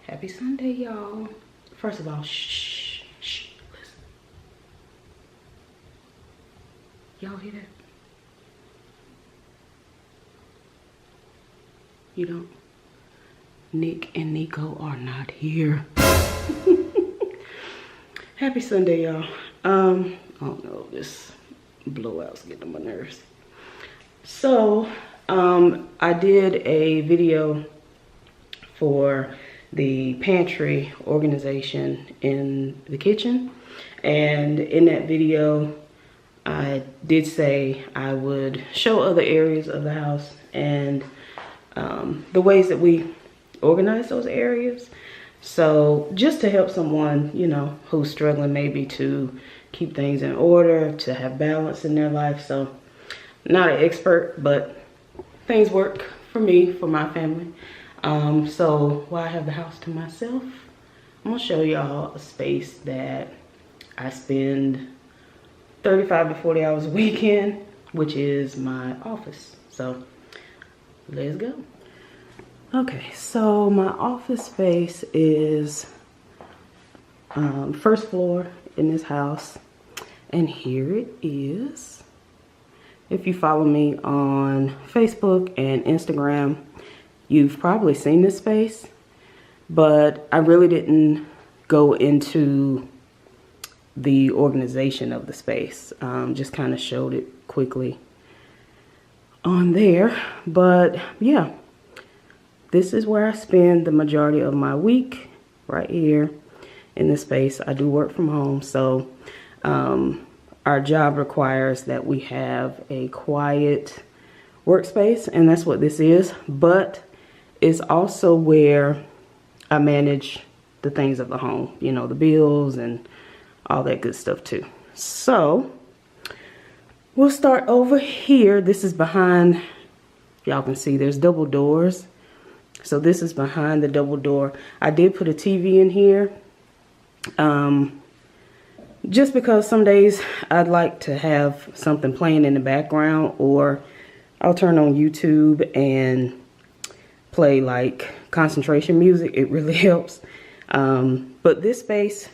Happy Sunday, y'all. First of all, shh, shh, listen. Y'all hear that? You don't? Nick and Nico are not here. Happy Sunday, y'all. I don't know, this blowout's getting on my nerves. So, I did a video for the pantry organization in the kitchen, and in that video I did say I would show other areas of the house and the ways that we organize those areas. So just to help someone, you know, who's struggling maybe to keep things in order, to have balance in their life. So not an expert, but things work for me, for my family. So while I have the house to myself, I'm gonna show y'all a space that I spend 35 to 40 hours a week in, which is my office. So let's go. Okay, so my office space is first floor in this house, and here it is. If you follow me on Facebook and Instagram, you've probably seen this space, but I really didn't go into the organization of the space. Just kind of showed it quickly on there. But yeah, this is where I spend the majority of my week, right here in this space. I do work from home, so our job requires that we have a quiet workspace, and that's what this is. But it's also where I manage the things of the home, you know, the bills and all that good stuff too. So we'll start over here. This is behind, y'all can see there's double doors. So this is behind the double door. I did put a TV in here, just because some days I'd like to have something playing in the background, or I'll turn on YouTube and play like concentration music. It really helps. But this space,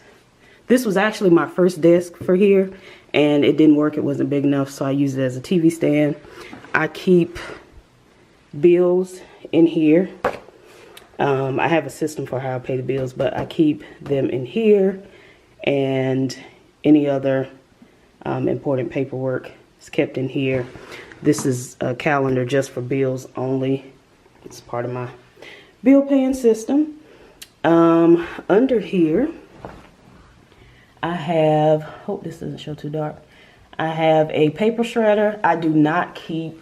this was actually my first desk for here, and it didn't work. It wasn't big enough, so I used it as a TV stand. I keep bills in here. I have a system for how I pay the bills, but I keep them in here, and any other important paperwork is kept in here. This is a calendar just for bills only. It's part of my bill paying system. Under here, I have, hope this doesn't show too dark, I have a paper shredder. I do not keep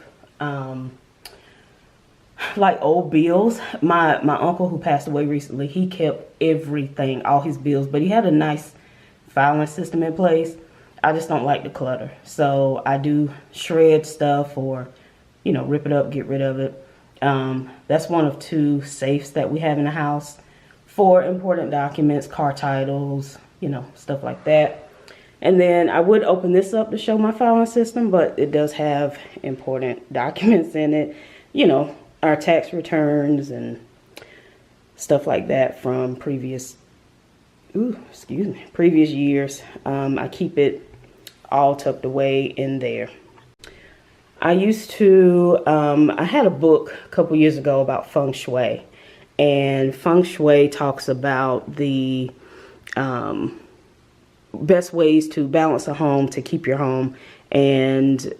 like old bills. My uncle, who passed away recently, he kept everything, all his bills, but he had a nice filing system in place. I just don't like the clutter, so I do shred stuff, or, you know, rip it up, get rid of it. That's one of 2 safes that we have in the house for important documents, car titles, you know, stuff like that. And then I would open this up to show my filing system, but it does have important documents in it, you know, our tax returns and stuff like that from previous years. I keep it all tucked away in there. I used to, I had a book a couple years ago about feng shui, and feng shui talks about the best ways to balance a home, to keep your home. And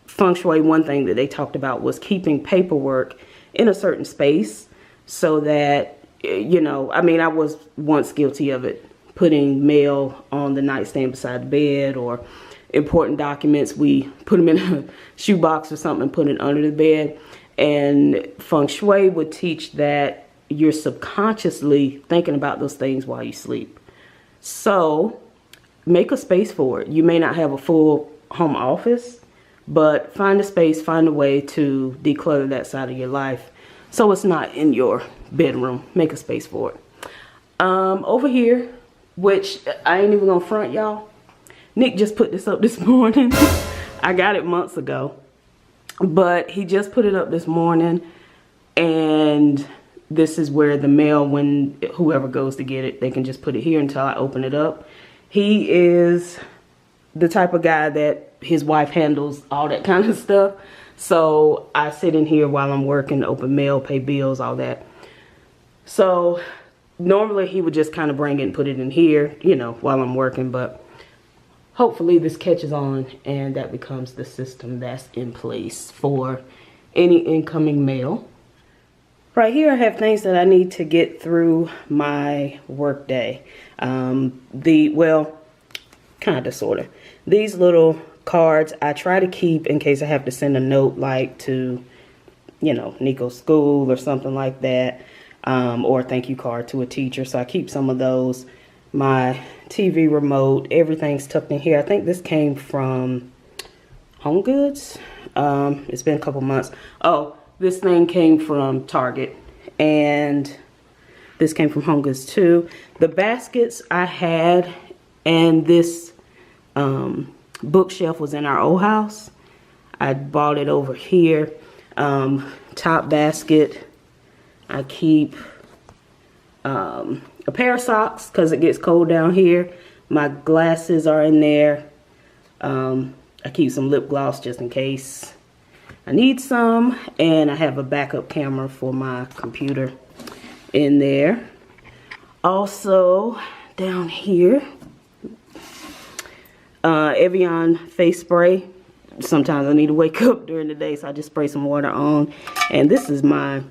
feng shui, one thing that they talked about was keeping paperwork in a certain space, so that, you know, I mean, I was once guilty of it, putting mail on the nightstand beside the bed, or important documents, we put them in a shoebox or something and put it under the bed. And feng shui would teach that you're subconsciously thinking about those things while you sleep. So make a space for it. You may not have a full home office, but find a space, find a way to declutter that side of your life so it's not in your bedroom. Make a space for it. Over here, which I ain't even gonna front y'all, Nick just put this up this morning. I got it months ago, but he just put it up this morning, and this is where the mail, when whoever goes to get it, they can just put it here until I open it up. He is the type of guy that his wife handles all that kind of stuff. So I sit in here while I'm working, open mail, pay bills, all that. So normally he would just kind of bring it and put it in here, you know, while I'm working. But hopefully this catches on and that becomes the system that's in place for any incoming mail. Right here I have things that I need to get through my work day. Well, kind of, sort of. These little cards I try to keep in case I have to send a note, like to, you know, Nico's school or something like that, or a thank you card to a teacher. So I keep some of those. My TV remote, everything's tucked in here. I think this came from Home Goods. It's been a couple months. Oh, this thing came from Target, and this came from Home Goods too. The baskets I had, and this bookshelf was in our old house. I bought it over here. Top basket, I keep a pair of socks because it gets cold down here. My glasses are in there. I keep some lip gloss just in case I need some, and I have a backup camera for my computer in there. Also down here, Evian face spray. Sometimes I need to wake up during the day, so I just spray some water on. And this is my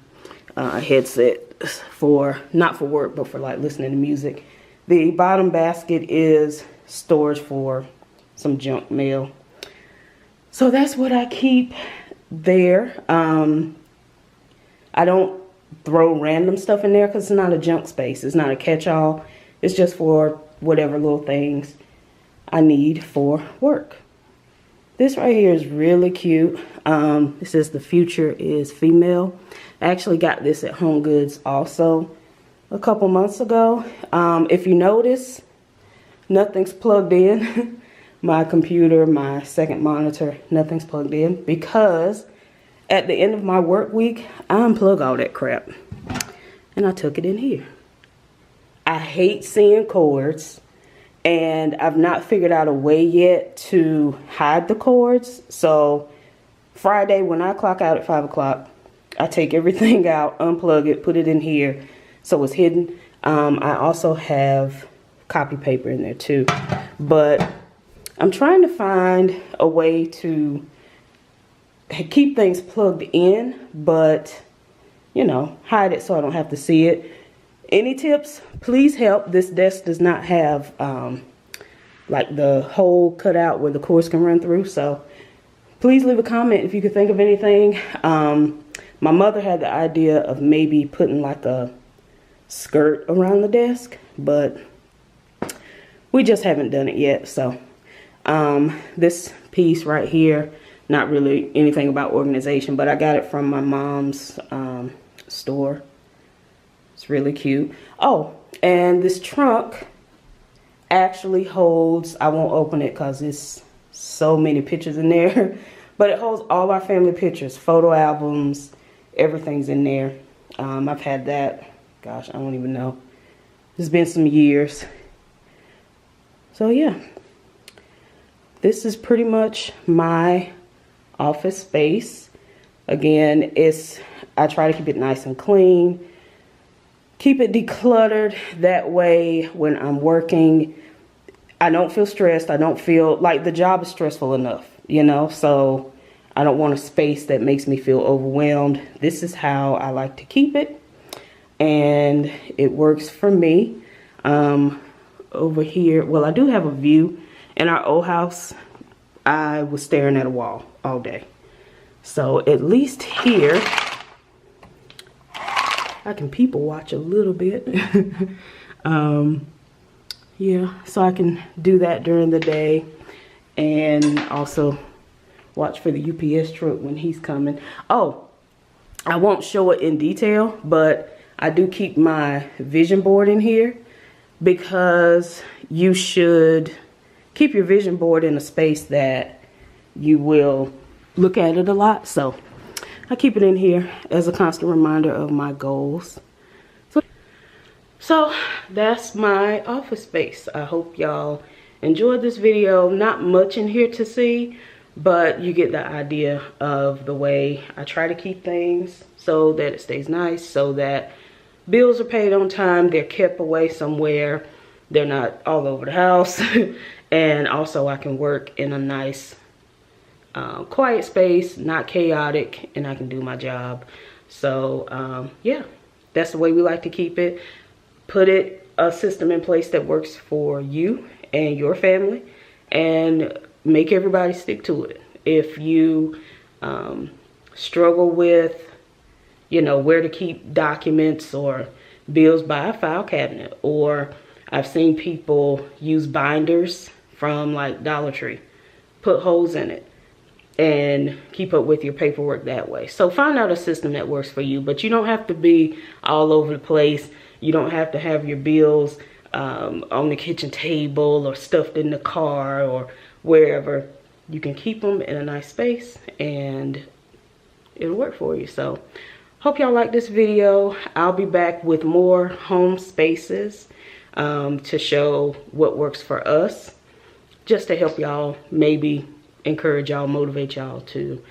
headset for, not for work, but for like listening to music. The bottom basket is storage for some junk mail. So that's what I keep there. I don't throw random stuff in there because it's not a junk space. It's not a catch-all. It's just for whatever little things I need for work. This right here is really cute. It says the future is female. I actually got this at Home Goods also a couple months ago. If you notice, nothing's plugged in. My computer, my second monitor, nothing's plugged in because at the end of my work week, I unplug all that crap and I took it in here. I hate seeing cords, and I've not figured out a way yet to hide the cords. So Friday when I clock out at 5 o'clock, I take everything out, unplug it, put it in here so it's hidden. I also have copy paper in there too, but I'm trying to find a way to keep things plugged in, but, you know, hide it so I don't have to see it. Any tips? Please help. This desk does not have like the hole cut out where the cords can run through. So please leave a comment if you could think of anything. My mother had the idea of maybe putting like a skirt around the desk, but we just haven't done it yet. So this piece right here, not really anything about organization, but I got it from my mom's store. It's really cute. Oh, and this trunk actually holds, I won't open it because there's so many pictures in there, but it holds all our family pictures, photo albums, everything's in there. I've had that, gosh, I don't even know. It's been some years. So yeah, this is pretty much my office space. Again, I try to keep it nice and clean. Keep it decluttered. That way, when I'm working, I don't feel stressed. I don't feel like the job is stressful enough, you know? So I don't want a space that makes me feel overwhelmed. This is how I like to keep it. And it works for me. Over here, well, I do have a view. In our old house, I was staring at a wall all day. So at least here, I can people watch a little bit. Yeah, so I can do that during the day and also watch for the UPS truck when he's coming. Oh, I won't show it in detail, but I do keep my vision board in here because you should keep your vision board in a space that you will look at it a lot. So I keep it in here as a constant reminder of my goals. So that's my office space. I hope y'all enjoyed this video. Not much in here to see, but you get the idea of the way I try to keep things so that it stays nice, so that bills are paid on time, they're kept away somewhere, they're not all over the house, and also I can work in a nice quiet space, not chaotic, and I can do my job. So yeah, that's the way we like to keep it. Put a system in place that works for you and your family, and make everybody stick to it. If you struggle with, you know, where to keep documents or bills, buy a file cabinet. Or I've seen people use binders from like Dollar Tree, put holes in it, and keep up with your paperwork that way. So find out a system that works for you, but you don't have to be all over the place. You don't have to have your bills on the kitchen table or stuffed in the car or wherever. You can keep them in a nice space and it'll work for you. So hope y'all like this video. I'll be back with more home spaces to show what works for us, just to help y'all, maybe encourage y'all, motivate y'all to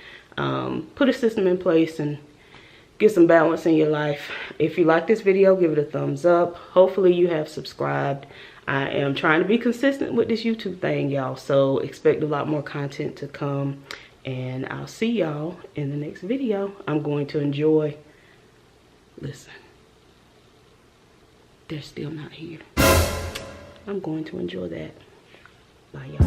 put a system in place and get some balance in your life. If you like this video, give it a thumbs up. Hopefully you have subscribed. I am trying to be consistent with this YouTube thing, y'all, so expect a lot more content to come, and I'll see y'all in the next video. I'm going to enjoy, listen, they're still not here. I'm going to enjoy that. Bye, y'all.